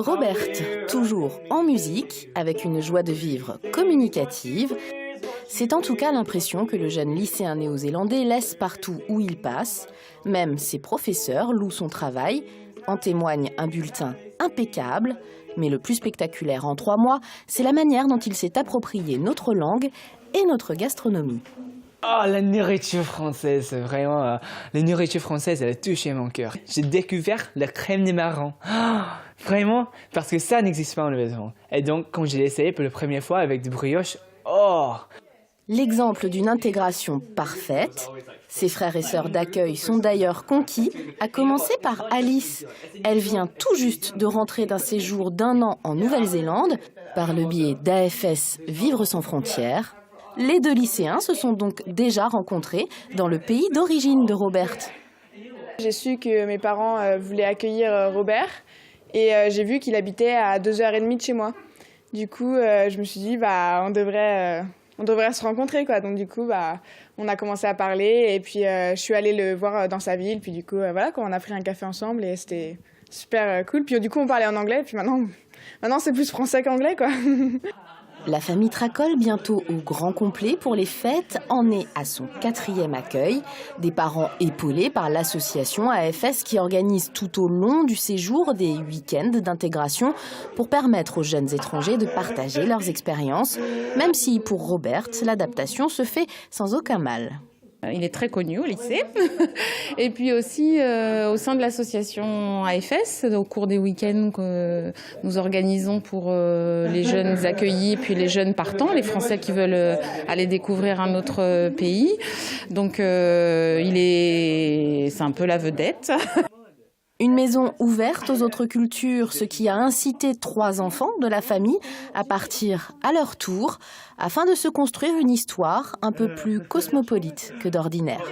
Robert, toujours en musique, avec une joie de vivre communicative. C'est en tout cas l'impression que le jeune lycéen néo-zélandais laisse partout où il passe. Même ses professeurs louent son travail. En témoigne un bulletin impeccable. Mais le plus spectaculaire en 3 mois, c'est la manière dont il s'est approprié notre langue et notre gastronomie. Oh, la nourriture française, vraiment, la nourriture française, elle a touché mon cœur. J'ai découvert la crème des marrons. Oh, vraiment, parce que ça n'existe pas en maison. Et donc, quand j'ai essayé pour la première fois avec des brioches, oh! L'exemple d'une intégration parfaite. Ses frères et sœurs d'accueil sont d'ailleurs conquis, à commencer par Alice. Elle vient tout juste de rentrer d'un séjour d'1 an en Nouvelle-Zélande, par le biais d'AFS Vivre sans frontières. Les 2 lycéens se sont donc déjà rencontrés dans le pays d'origine de Robert. J'ai su que mes parents voulaient accueillir Robert et j'ai vu qu'il habitait à 2h30 de chez moi. Du coup, je me suis dit, on devrait se rencontrer, quoi. Donc du coup, on a commencé à parler et puis je suis allée le voir dans sa ville. Puis du coup, voilà, on a pris un café ensemble et c'était super cool. Puis du coup, on parlait en anglais. Puis maintenant c'est plus français qu'anglais, quoi. La famille Tracol, bientôt au grand complet pour les fêtes, en est à son 4e accueil. Des parents épaulés par l'association AFS qui organise tout au long du séjour des week-ends d'intégration pour permettre aux jeunes étrangers de partager leurs expériences, même si pour Robert, l'adaptation se fait sans aucun mal. Il est très connu au lycée et puis aussi au sein de l'association AFS, au cours des week-ends que nous organisons pour les jeunes accueillis et puis les jeunes partants, les Français qui veulent aller découvrir un autre pays. Donc c'est un peu la vedette. Une maison ouverte aux autres cultures, ce qui a incité 3 enfants de la famille à partir à leur tour, afin de se construire une histoire un peu plus cosmopolite que d'ordinaire.